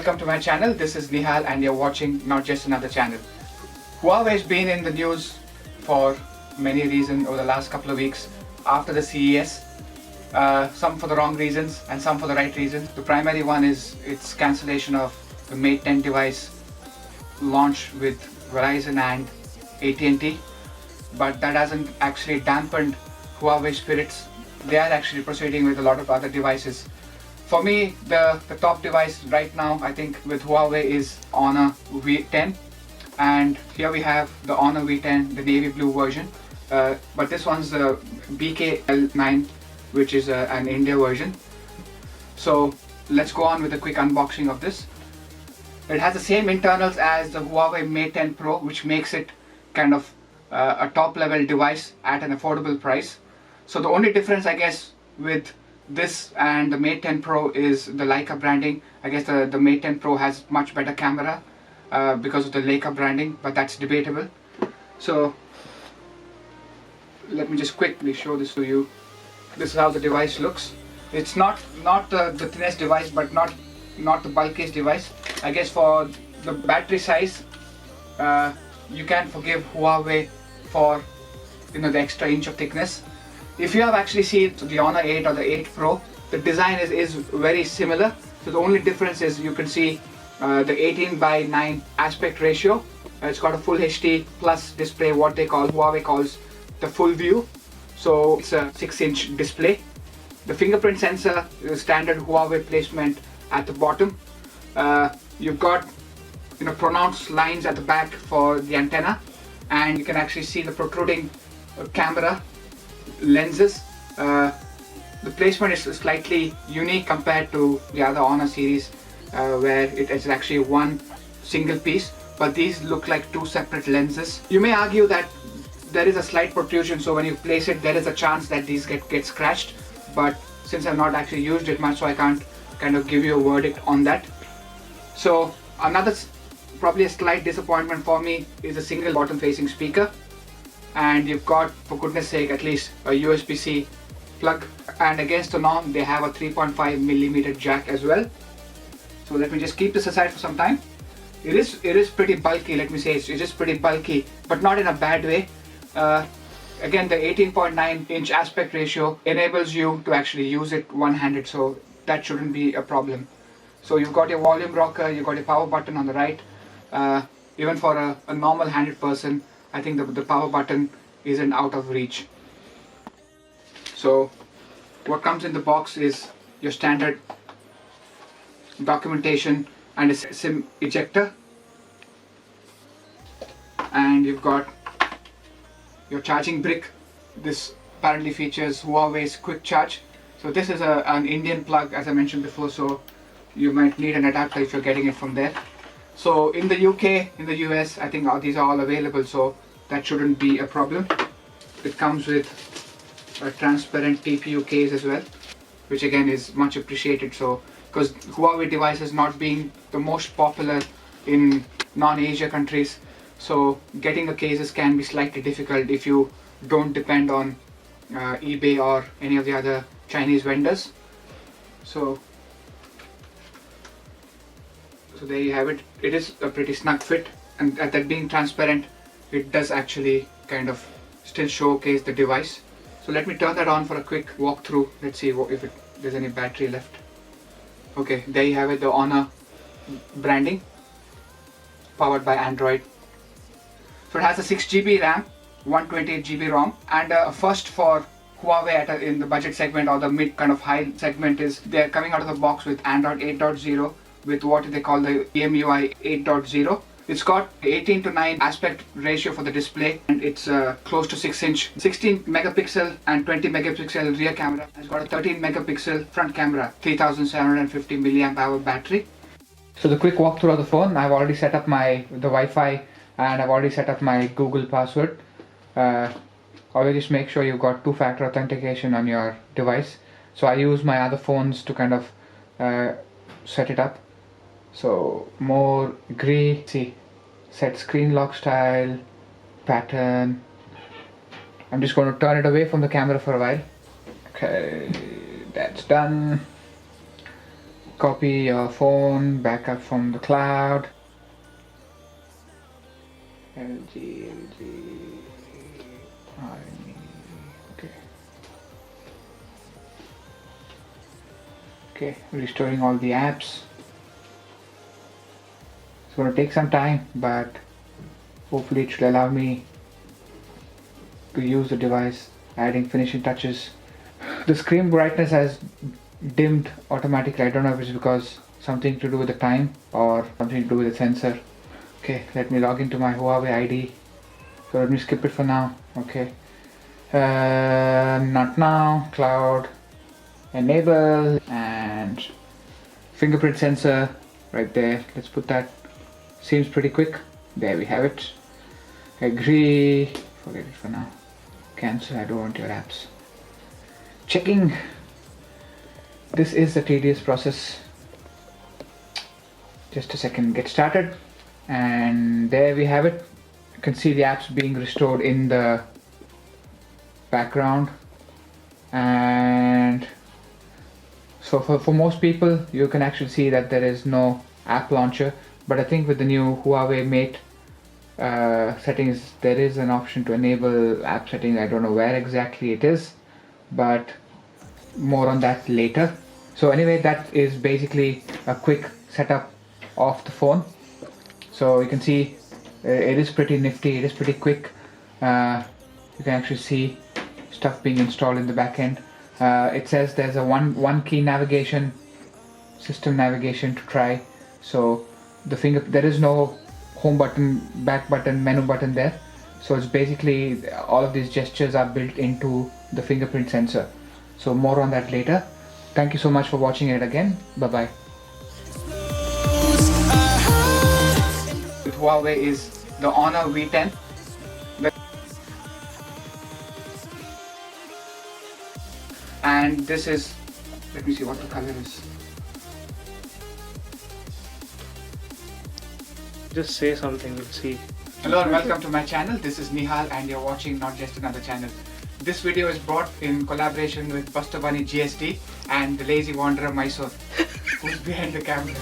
welcome to my channel. This is Nihal and you're watching Not Just Another Channel. Huawei has been in the news for many reasons over the last couple of weeks after the CES. Some for the wrong reasons and some for the right reasons. The primary one is its cancellation of the Mate 10 device launch with Verizon and AT&T, but that hasn't actually dampened Huawei's spirits. They are actually proceeding with a lot of other devices. For me, the top device right now, I think, with Huawei is Honor V10, and here we have the Honor V10, the navy blue version, but this one's the BKL9, which is an India version. So let's go on with a quick unboxing of this. It has the same internals as the Huawei Mate 10 Pro, which makes it kind of a top level device at an affordable price. So the only difference, I guess, with this and the Mate 10 Pro is the Leica branding. I guess the Mate 10 Pro has much better camera because of the Leica branding, but that's debatable. So let me just quickly show this to you. This is how the device looks. It's not the thinnest device, but not the bulkiest device. I guess for the battery size, you can forgive Huawei for the extra inch of thickness. If you have actually seen the Honor 8 or the 8 Pro, the design is very similar. So the only difference is you can see the 18:9 aspect ratio. It's got a full HD plus display, what Huawei calls the full view. So it's a 6-inch display. The fingerprint sensor is standard Huawei placement at the bottom. You've got pronounced lines at the back for the antenna, and you can actually see the protruding camera lenses. The placement is slightly unique compared to the other Honor series, where it is actually one single piece, but these look like two separate lenses. You may argue that there is a slight protrusion, so when you place it, there is a chance that these get scratched, but since I've not actually used it much, so I can't kind of give you a verdict on that. So another probably a slight disappointment for me is a single bottom facing speaker, and you've got, for goodness sake, at least a USB-C plug, and against the norm they have a 3.5mm jack as well. So let me just keep this aside for some time. It is pretty bulky, let me say. It's just pretty bulky, but not in a bad way. Again, the 18.9-inch aspect ratio enables you to actually use it one-handed, so that shouldn't be a problem. So you've got your volume rocker, you've got your power button on the right. Even for a normal handed person, I think the power button isn't out of reach. So what comes in the box is your standard documentation and a SIM ejector, and you've got your charging brick. This apparently features Huawei's quick charge. So this is an Indian plug, as I mentioned before, so you might need an adapter if you're getting it from there. So in the UK, in the US, I think these are all available, so that shouldn't be a problem. It comes with a transparent TPU case as well, which again is much appreciated. So because Huawei devices not being the most popular in non-Asia countries, so getting the cases can be slightly difficult if you don't depend on eBay or any of the other Chinese vendors. So there you have it. It is a pretty snug fit, and at that being transparent, it does actually kind of still showcase the device. So let me turn that on for a quick walkthrough. Let's see if there's any battery left. Okay, there you have it, the Honor branding, powered by Android. So it has a 6GB RAM, 128GB ROM, and a first for Huawei in the budget segment or the mid kind of high segment is they're coming out of the box with Android 8.0 with what they call the EMUI 8.0. It's got 18:9 aspect ratio for the display, and it's close to 6-inch, 16 megapixel and 20 megapixel rear camera. It's got a 13 megapixel front camera, 3750 milliamp hour battery. So the quick walkthrough of the phone. I've already set up the Wi-Fi, and I've already set up my Google password. Always just make sure you've got two-factor authentication on your device. So I use my other phones to kind of set it up. So more gray, see, set screen lock style, pattern. I'm just going to turn it away from the camera for a while. Okay, that's done. Copy your phone, backup from the cloud. LG, okay. Okay, restoring all the apps. It's going to take some time, but hopefully it should allow me to use the device, adding finishing touches. The screen brightness has dimmed automatically. I don't know if it's because something to do with the time or something to do with the sensor. Okay, let me log into my Huawei ID. So let me skip it for now. Okay, not now. Cloud, enable, and fingerprint sensor right there. Let's put that. Seems pretty quick. There we have it. Agree. Forget it for now. Cancel. I don't want your apps. Checking. This is a tedious process. Just a second. Get started. And there we have it. You can see the apps being restored in the background. And so for most people, you can actually see that there is no app launcher. But I think with the new Huawei Mate settings, there is an option to enable app settings. I don't know where exactly it is, but more on that later. So anyway, that is basically a quick setup of the phone. So you can see it is pretty nifty, it is pretty quick. You can actually see stuff being installed in the back end. It says there's a one key navigation, system navigation to try. So there is no home button, back button, menu button there. So it's basically all of these gestures are built into the fingerprint sensor. So more on that later. Thank you so much for watching it again. Bye bye. With Huawei is the Honor V10. And this is, let me see what the color is. Just say something, we'll see. Hello and welcome to my channel. This is Nihal and you're watching Not Just Another Channel. This video is brought in collaboration with Buster Bunny GSD and the LazyWandererMysore, who's behind the camera.